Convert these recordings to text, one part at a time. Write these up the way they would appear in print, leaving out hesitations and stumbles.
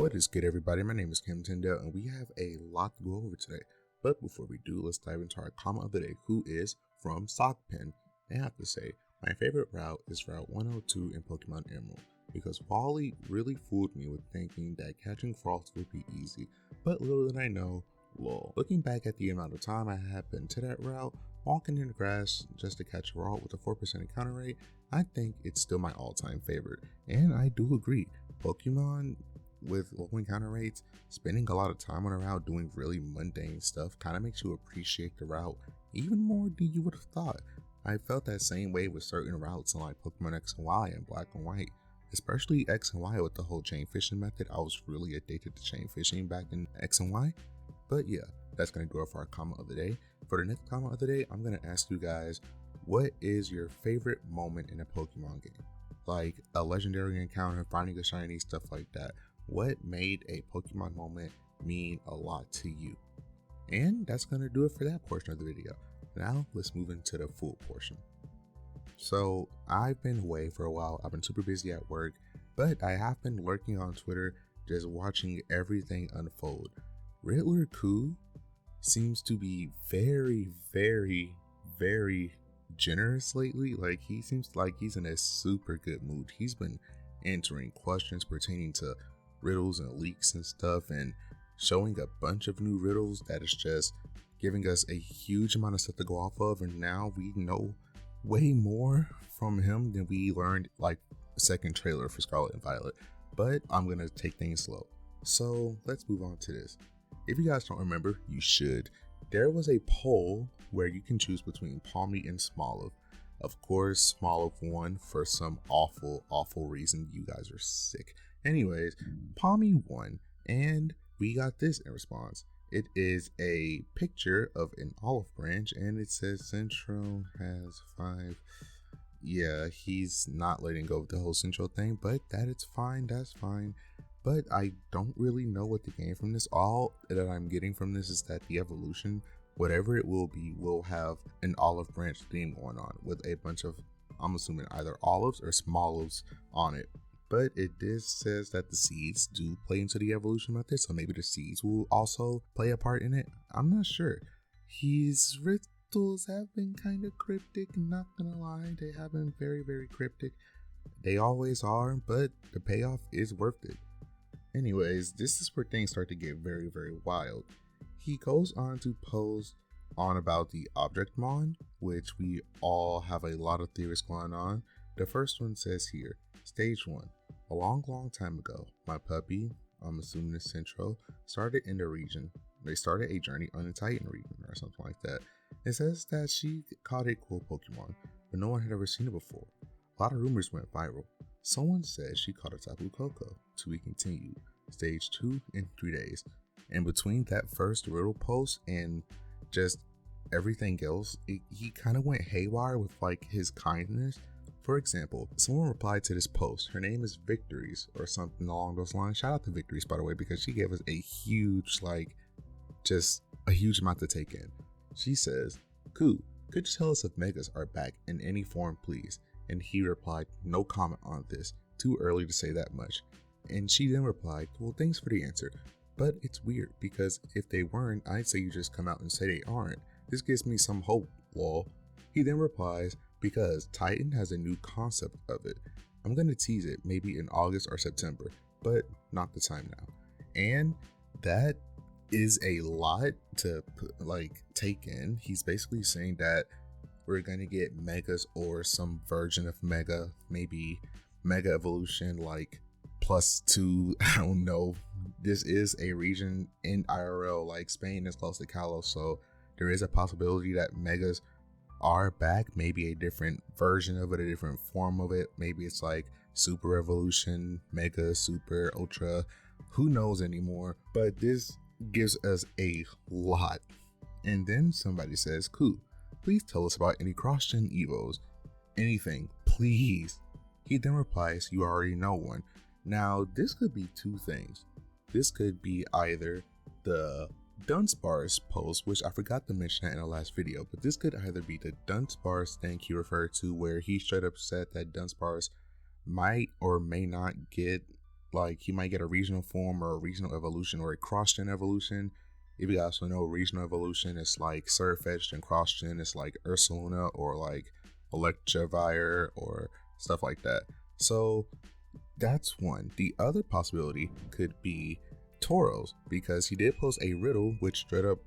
What is good, everybody? My name is KamTendo, and we have a lot to go over today. But before we do, let's dive into our comment of the day, who is from Sockpen. I have to say, my favorite route is Route 102 in Pokemon Emerald, because Wally really fooled me with thinking that catching Frost would be easy, but little did I know, lol. Looking back at the amount of time I have been to that route, walking in the grass just to catch a Raw with a 4% encounter rate, I think it's still my all-time favorite. And I do agree, Pokemon with low encounter rates, spending a lot of time on a route doing really mundane stuff kind of makes you appreciate the route even more than you would have thought. I felt that same way with certain routes in like Pokemon X and Y and Black and White, especially X and Y with the whole chain fishing method. I was really addicted to chain fishing back in X and Y. But yeah, that's going to do it for our comment of the day. For the next comment of the day, I'm going to ask you guys, what is your favorite moment in a Pokemon game? Like a legendary encounter, finding a shiny, stuff like that. What made a Pokemon moment mean a lot to you? And that's going to do it for that portion of the video. Now let's move into the full portion. So I've been away for a while. I've been super busy at work, but I have been lurking on Twitter, just watching everything unfold. Riddler Khu seems to be very generous lately. Like, he seems like he's in a super good mood. He's been answering questions pertaining to riddles and leaks and stuff, and showing a bunch of new riddles that is just giving us a huge amount of stuff to go off of. And now we know way more from him than we learned like the second trailer for Scarlet and Violet. But I'm gonna take things slow. So let's move on to this. If you guys don't remember, you should. There was a poll where you can choose between Palmy and Smoliv. Of course, Smoliv won for some awful reason. You guys are sick. Anyways, Palmy won, and we got this in response. It is a picture of an olive branch, and it says Central has 5. Yeah, he's not letting go of the whole Central thing, but that's fine. But I don't really know what to gain from this. All that I'm getting from this is that the evolution, whatever it will be, will have an olive branch theme going on with a bunch of, I'm assuming, either olives or Smolives on it. But it says that the seeds do play into the evolution method, so maybe the seeds will also play a part in it. I'm not sure. His riddles have been kind of cryptic, not gonna lie. They have been very cryptic. They always are, but the payoff is worth it. Anyways, this is where things start to get very wild. He goes on to post on about the Object Mon, which we all have a lot of theories going on. The first one says here, Stage 1. A long time ago, my puppy, I'm assuming it's Central, started in the region. They started a journey on the Titan region or something like that. It says that she caught a cool Pokemon, but no one had ever seen it before. A lot of rumors went viral. Someone said she caught a Tapu Koko. To be continued. Stage 2 in 3 days. And between that first riddle post and just everything else, he kind of went haywire with like his kindness. For example, someone replied to this post. Her name is Victories or something along those lines. Shout out to Victories, by the way, because she gave us a huge, just a huge amount to take in. She says, Khu, could you tell us if Megas are back in any form, please? And he replied, no comment on this. Too early to say that much. And she then replied, well, thanks for the answer. But it's weird because if they weren't, I'd say you just come out and say they aren't. This gives me some hope, lol. He then replies, because Titan has a new concept of it. I'm going to tease it maybe in August or September, but not the time now. And that is a lot to take in. He's basically saying that we're going to get Megas or some version of Mega, maybe Mega Evolution like +2. I don't know. This is a region in IRL, like Spain is close to Kalos, so there is a possibility that Megas are back, maybe a different version of it, a different form of it. Maybe it's like Super Evolution, Mega, Super, Ultra, who knows anymore. But this gives us a lot. And then somebody says, Khu, please tell us about any cross-gen Evos. Anything, please. He then replies, you already know one. Now, this could be two things. This could be either the Dunsparce post, which I forgot to mention that in the last video, but this could either be the Dunsparce thing he referred to, where he straight up said that Dunsparce might or may not get like he might get a regional form or a regional evolution or a cross-gen evolution. If you guys know regional evolution, it's like Surfetched, and cross-gen it's like Ursaluna or like Electivire or stuff like that. So that's one. The other possibility could be Tauros, because he did post a riddle which straight up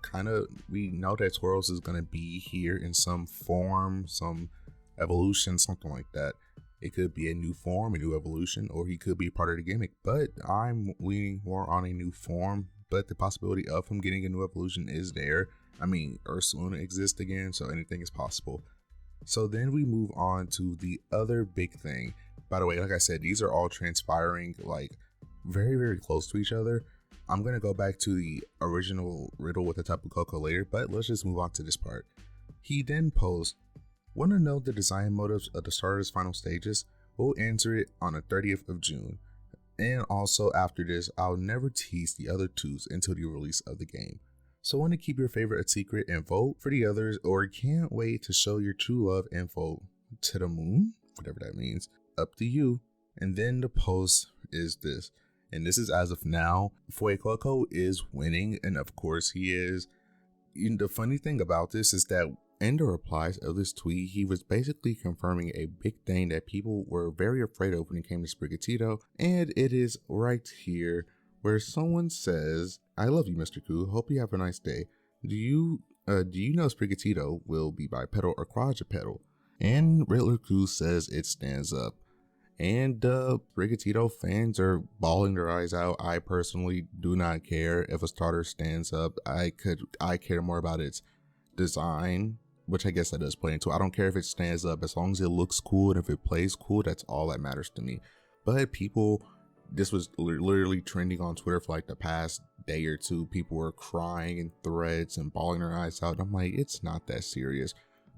kind of, we know that Tauros is going to be here in some form, some evolution, something like that. It could be a new form, a new evolution, or he could be part of the gimmick, but I'm leaning more on a new form. But the possibility of him getting a new evolution is there. I mean, Ursaluna exists again, so anything is possible. So then we move on to the other big thing. By the way, like I said, these are all transpiring like very, very close to each other. I'm going to go back to the original riddle with the Tapu Koko later, but let's just move on to this part. He then posts, want to know the design motives of the starters' final stages? We'll answer it on the 30th of June. And also after this, I'll never tease the other twos until the release of the game. So want to keep your favorite a secret and vote for the others, or can't wait to show your true love and vote to the moon? Whatever that means. Up to you. And then the post is this. And this is as of now. Fuecoco is winning, and of course he is. The funny thing about this is that in the replies of this tweet, he was basically confirming a big thing that people were very afraid of when it came to Sprigatito, and it is right here where someone says, I love you, Mr. Khu. Hope you have a nice day. Do you know Sprigatito will be bipedal or quadrupedal? And Riddler Khu says it stands up. And Sprigatito fans are bawling their eyes out. I personally do not care if a starter stands up. I care more about its design, which I guess that does play into. I don't care if it stands up, as long as it looks cool and if it plays cool, that's all that matters to me. But people, this was literally trending on Twitter for like the past day or two. People were crying in threads and bawling their eyes out. I'm like, it's not that serious.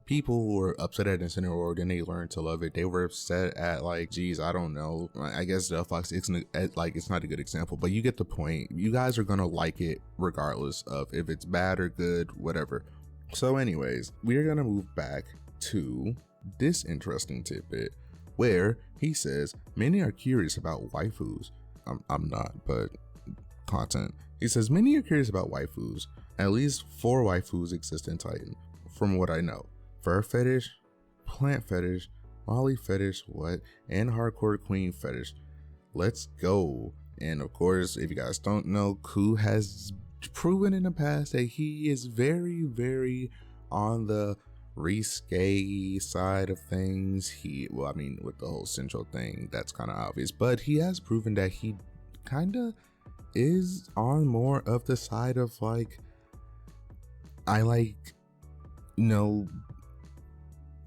People were upset at Incineroar, then they learned to love it. They were upset at like, geez, I don't know. I guess the Fox, it's not a good example, but you get the point. You guys are gonna like it regardless of if it's bad or good, whatever. So anyways, we're gonna move back to this interesting tidbit where he says, many are curious about waifus. I'm not, but content. He says, many are curious about waifus. At least 4 waifus exist in Titan, from what I know. Fur fetish, plant fetish, Molly fetish, and hardcore queen fetish. Let's go. And of course, if you guys don't know, Khu has proven in the past that he is very, very on the risque side of things. With the whole Central thing, that's kind of obvious, but he has proven that he kind of is on more of the side of like,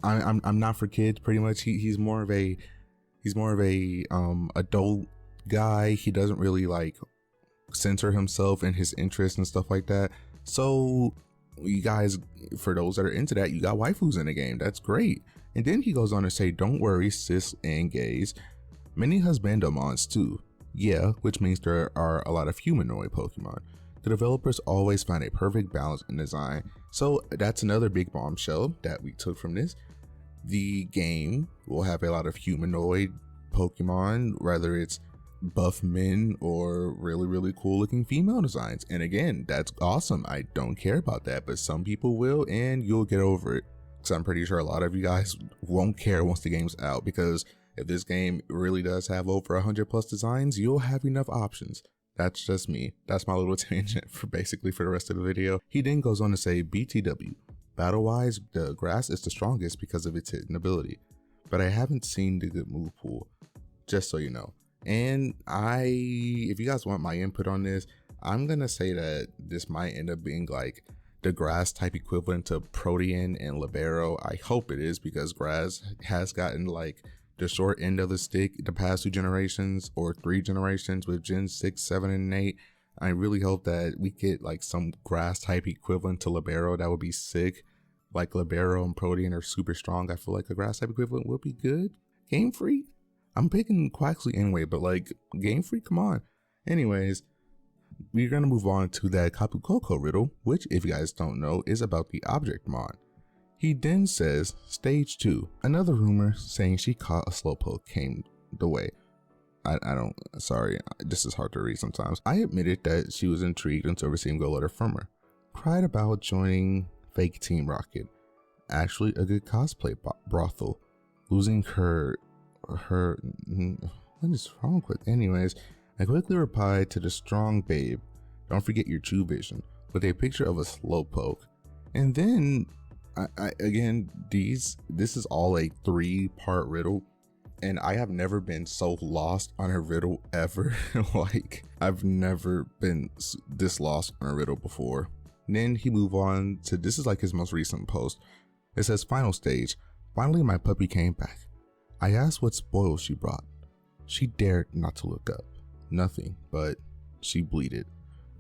I'm not for kids, pretty much. He's more of a adult guy. He doesn't really like censor himself in his interests and stuff like that. So you guys, for those that are into that, you got waifus in the game. That's great. And then he goes on to say, don't worry, cis and gays. Many husbandomons too. Yeah, which means there are a lot of humanoid Pokemon. The developers always find a perfect balance in design. So that's another big bombshell that we took from this. The game will have a lot of humanoid Pokemon, whether it's buff men or really, really cool looking female designs. And again, that's awesome. I don't care about that, but some people will, and you'll get over it. So I'm pretty sure a lot of you guys won't care once the game's out, because if this game really does have over 100 plus designs, you'll have enough options. That's just me. That's my little tangent for the rest of the video. He then goes on to say, BTW. Battle-wise, the grass is the strongest because of its hitting ability, but I haven't seen the good move pool, just so you know. And if you guys want my input on this, I'm gonna say that this might end up being like the grass type equivalent to Protean and Libero. I hope it is, because grass has gotten like the short end of the stick the past 2 generations or 3 generations with Gen 6, 7, and 8. I really hope that we get like some grass type equivalent to Libero. That would be sick. Like Libero and Protean are super strong. I feel like a grass type equivalent would be good. Game Freak? I'm picking Quaxley anyway, but like Game Freak, come on. Anyways, we're gonna move on to that Tapu Koko riddle, which, if you guys don't know, is about the object mod. He then says, stage 2, another rumor saying she caught a Slowpoke came the way. I don't, sorry, this is hard to read sometimes. I admitted that she was intrigued until receiving a letter from her. Cried about joining fake Team Rocket. Actually a good cosplay brothel. Losing her, what is wrong with, anyways. I quickly replied to the strong babe, don't forget your true vision, with a picture of a slowpoke. And then, again, this is all a 3-part riddle, and I have never been so lost on a riddle ever. Like, I've never been this lost on a riddle before. And then he moved on to, this is like his most recent post. It says, final stage, finally my puppy came back. I asked what spoils she brought. She dared not to look up. Nothing, but she bleated.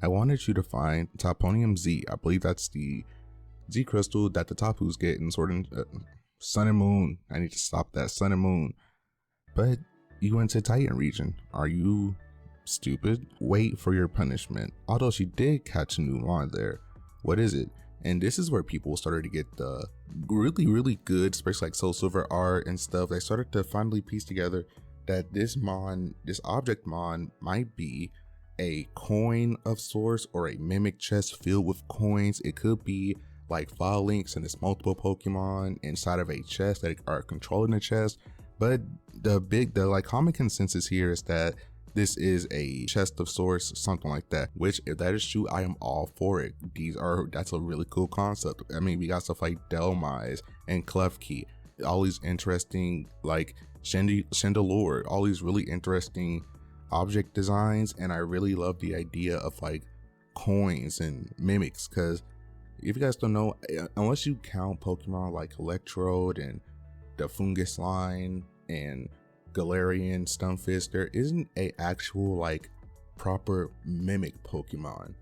I wanted you to find Toponium Z. I believe that's the Z crystal that the Tapus get in Sword and Sun and Moon. I need to stop that, Sun and Moon. But you went to Titan region. Are you stupid? Wait for your punishment. Although she did catch a new mon there. What is it? And this is where people started to get the really good, especially like Soul Silver art and stuff. They started to finally piece together that this object mon might be a coin of sorts or a mimic chest filled with coins. It could be like file links and it's multiple Pokemon inside of a chest that are controlling the chest. But the like common consensus here is that this is a chest of sorts, something like that, which if that is true, I am all for it. That's a really cool concept. I mean, we got stuff like Delmise and Klefki, all these interesting like Chandelure, all these really interesting object designs. And I really love the idea of like coins and mimics, because if you guys don't know, unless you count Pokemon like Electrode and the Fungus line and Galarian, Stunfisk, there isn't a actual like proper mimic Pokemon.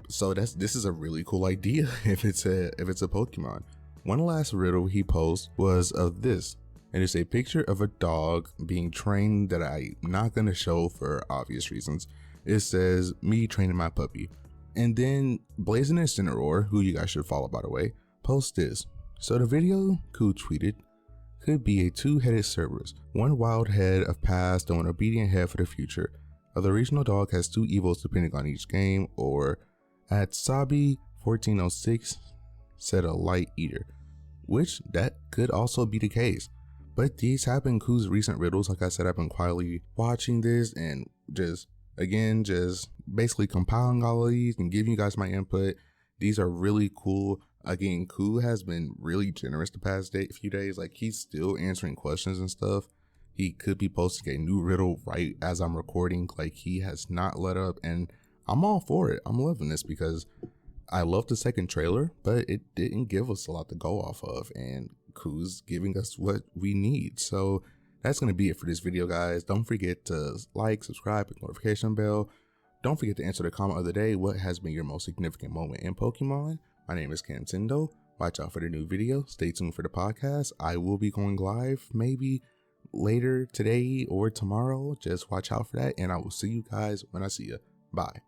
So this is a really cool idea if it's a Pokemon. One last riddle he posed was of this, and it's a picture of a dog being trained that I'm not gonna show for obvious reasons. It says, me training my puppy. And then Blazing Incineroar, who you guys should follow by the way, posts this. So the video Khu tweeted could be a 2-headed Cerberus, one wild head of past and one obedient head for the future. The regional dog has 2 evils depending on each game, or at Sabi 1406 said a light eater, which that could also be the case. But these have been Khu's recent riddles. Like I said, I've been quietly watching this and just basically compiling all of these and giving you guys my input. These are really cool. Again, Khu has been really generous the past few days. Like, he's still answering questions and stuff. He could be posting a new riddle right as I'm recording. Like, he has not let up, and I'm all for it. I'm loving this because I love the second trailer, but it didn't give us a lot to go off of, and Khu's giving us what we need. So that's going to be it for this video, guys. Don't forget to like, subscribe, hit the notification bell. Don't forget to answer the comment of the day. What has been your most significant moment in Pokemon? My name is KamTendo. Watch out for the new video. Stay tuned for the podcast. I will be going live maybe later today or tomorrow. Just watch out for that, and I will see you guys when I see you. Bye.